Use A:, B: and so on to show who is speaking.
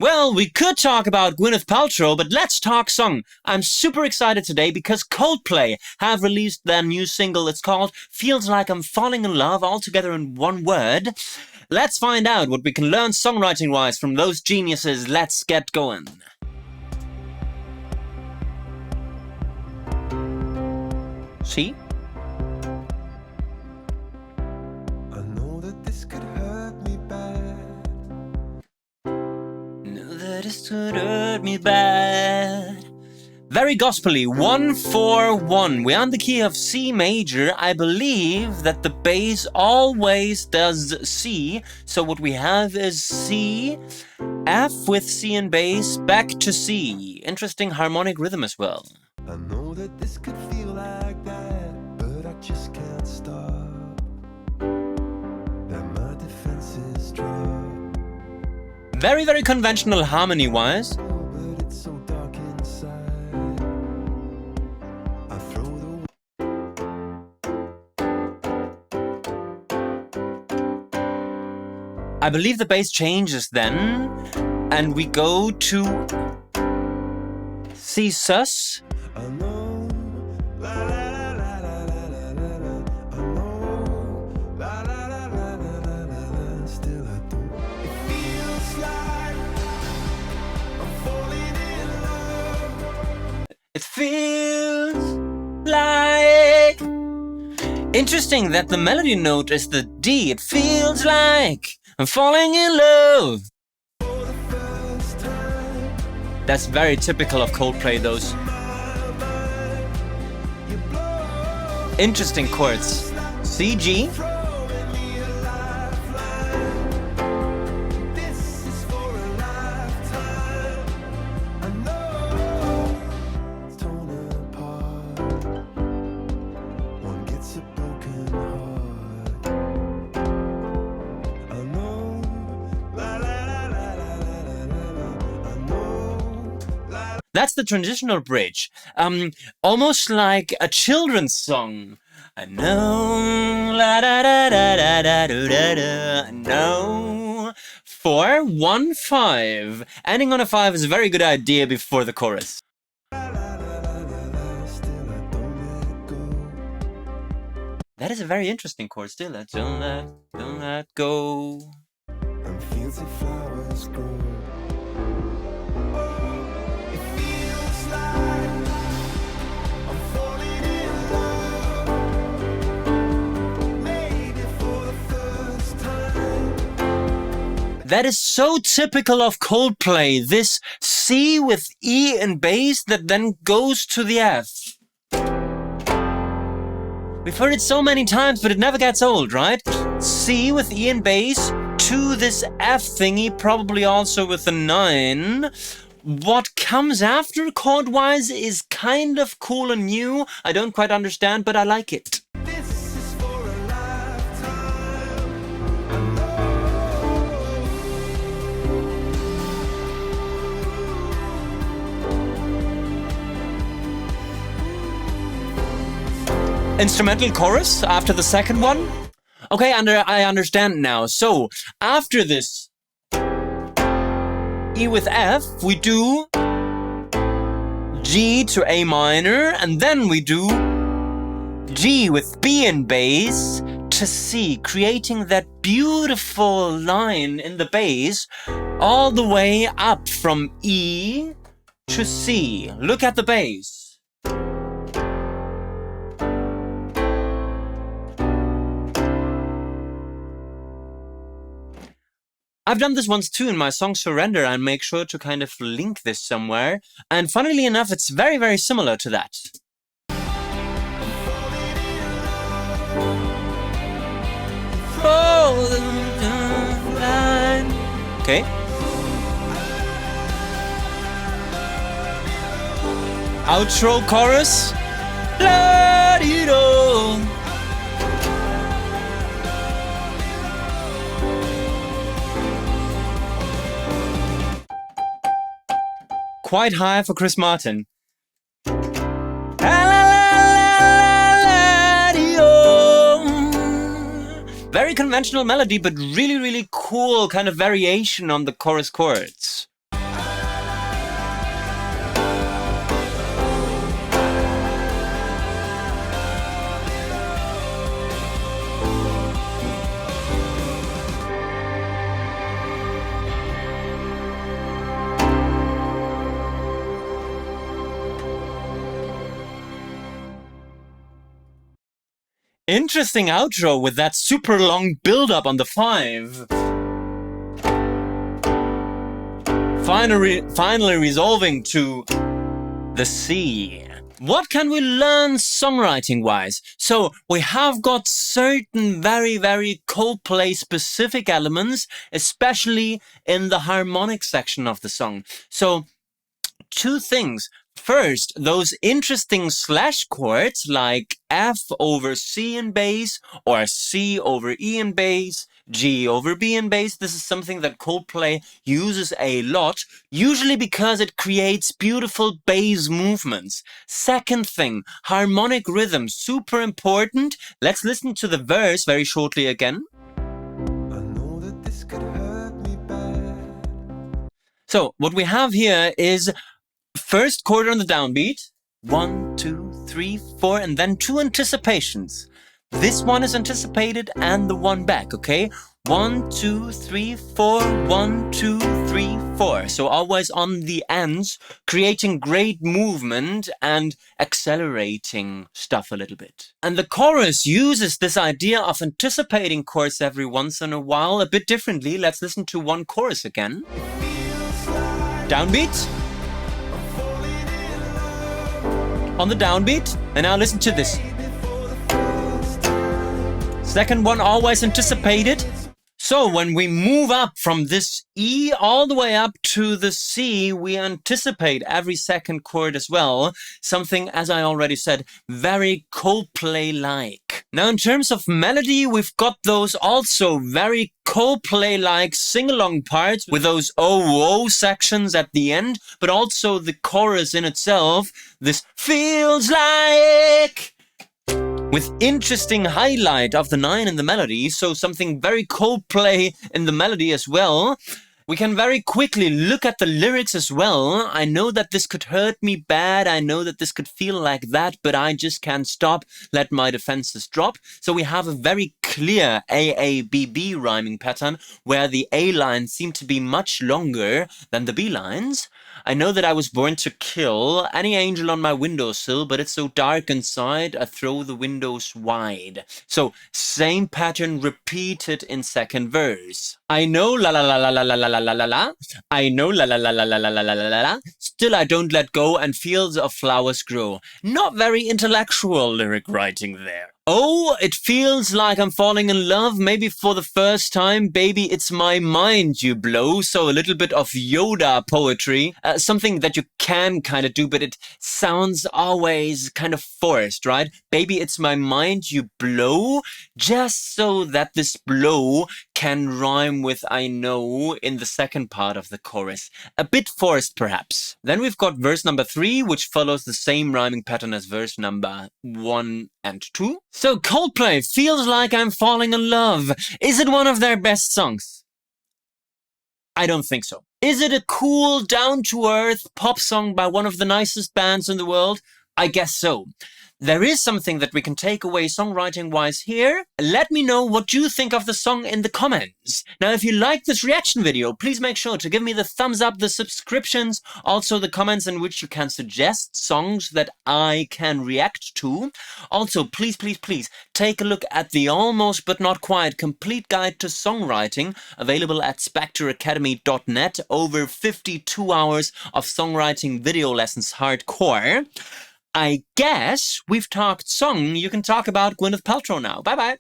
A: Well, we could talk about Gwyneth Paltrow, but let's talk song. I'm super excited today because Coldplay have released their new single. It's called Feels Like I'm Falling in Love, all together in one word. Let's find out what we can learn songwriting-wise from those geniuses. Let's get going. See?
B: I know that this could hurt me bad.
A: Know that this could hurt me bad. Very gospel-y, 1-4-1. We're on the key of C major. I believe that the bass always does C. So what we have is C, F with C and bass, back to C. Interesting harmonic rhythm as well.
B: I know that this could feel like that, but I just can't stop. That my defenses drop.
A: Very, very conventional harmony-wise.
B: But it's so dark inside. I throw
A: I believe the bass changes then, and we go to C sus.
B: I know, la la la la la la la la. I know, la la la la la la la la. Still I don't. It feels like I'm falling in love.
A: It feels like... Interesting that the melody note is the D. It feels like I'm falling in love.
B: For the first time,
A: That's very typical of Coldplay, those
B: you blow,
A: interesting chords. C, G.
B: throwing me a lifeline. This is for a lifetime. I know it's torn apart. One gets a broken heart. I know, la la la la la la la la. I know, la.
A: That's the transitional bridge. Almost like a children's song. I know, la da da da da da da da da. I know. 4-1-5. Ending on a 5 is a very good idea before the chorus.
B: Still I don't let go.
A: That is a very interesting chord still. Don't let go.
B: And fields of flowers grow. Oh, it feels like I'm falling in love. Maybe for the first time.
A: That is so typical of Coldplay. This C with E and bass that then goes to the F. We've heard it so many times, but it never gets old, right? C with E and bass to this F thingy, probably also with a 9. What comes after chord-wise is kind of cool and new. I don't quite understand, but I like it.
B: This is for a lifetime. I know.
A: Instrumental chorus after the second one? Okay, I understand now. So, after this E with F, we do G to A minor, and then we do G with B and bass to C, creating that beautiful line in the bass all the way up from E to C. Look at the bass. I've done this once too in my song Surrender, and make sure to kind of link this somewhere. And funnily enough, it's very, very similar to that. Okay. Outro chorus. La-di-do. Quite high for Chris Martin. Very conventional melody, but really, really cool kind of variation on the chorus chords. Interesting outro with that super long build-up on the 5. Finally resolving to the C. What can we learn songwriting-wise? So we have got certain very, very Coldplay specific elements, especially in the harmonic section of the song. So 2 things. First, those interesting slash chords like F over C in bass, or C over E in bass, G over B in bass. This is something that Coldplay uses a lot, usually because it creates beautiful bass movements. Second thing, harmonic rhythm, super important. Let's listen to the verse very shortly again.
B: I know that this could hurt me bad.
A: So what we have here is first chord on the downbeat, 1, 2, 3, 4, and then 2 anticipations. This one is anticipated and the one back, okay? 1, 2, 3, 4, 1, 2, 3, 4. So always on the ends, creating great movement and accelerating stuff a little bit. And the chorus uses this idea of anticipating chords every once in a while a bit differently. Let's listen to one chorus again. Downbeat. On the downbeat, and now listen to this. Second one always anticipated. So when we move up from this E all the way up to the C, we anticipate every second chord as well. Something, as I already said, very Coldplay-like. Now in terms of melody, we've got those also very Coldplay-like sing-along parts with those oh sections at the end, but also the chorus in itself, this feels like, with interesting highlight of the 9 in the melody, so something very Coldplay in the melody as well. We can very quickly look at the lyrics as well. I know that this could hurt me bad, I know that this could feel like that, but I just can't stop, let my defenses drop. So we have a very clear A-A-B-B rhyming pattern, where the A lines seem to be much longer than the B lines. I know that I was born to kill any angel on my windowsill, but it's so dark inside, I throw the windows wide. So, same pattern repeated in second verse. I know la la la la la la la la la la. I know la la la la la la la la la la. Still I don't let go and fields of flowers grow. Not very intellectual lyric writing there. Oh, it feels like I'm falling in love, maybe for the first time. Baby, it's my mind you blow. So a little bit of Yoda poetry. Something that you can kind of do, but it sounds always kind of forced, right? Baby, it's my mind you blow. Just so that this blow can rhyme with I know in the second part of the chorus. A bit forced, perhaps. Then we've got verse number 3, which follows the same rhyming pattern as verse number 1 and 2. So Coldplay, Feels Like I'm Falling in Love. Is it one of their best songs? I don't think so. Is it a cool, down-to-earth pop song by one of the nicest bands in the world? I guess so. There is something that we can take away songwriting-wise here. Let me know what you think of the song in the comments. Now, if you like this reaction video, please make sure to give me the thumbs up, the subscriptions, also the comments in which you can suggest songs that I can react to. Also, please, please, please take a look at the almost but not quite complete guide to songwriting, available at spectreacademy.net. Over 52 hours of songwriting video lessons hardcore. I guess we've talked song. You can talk about Gwyneth Paltrow now. Bye-bye.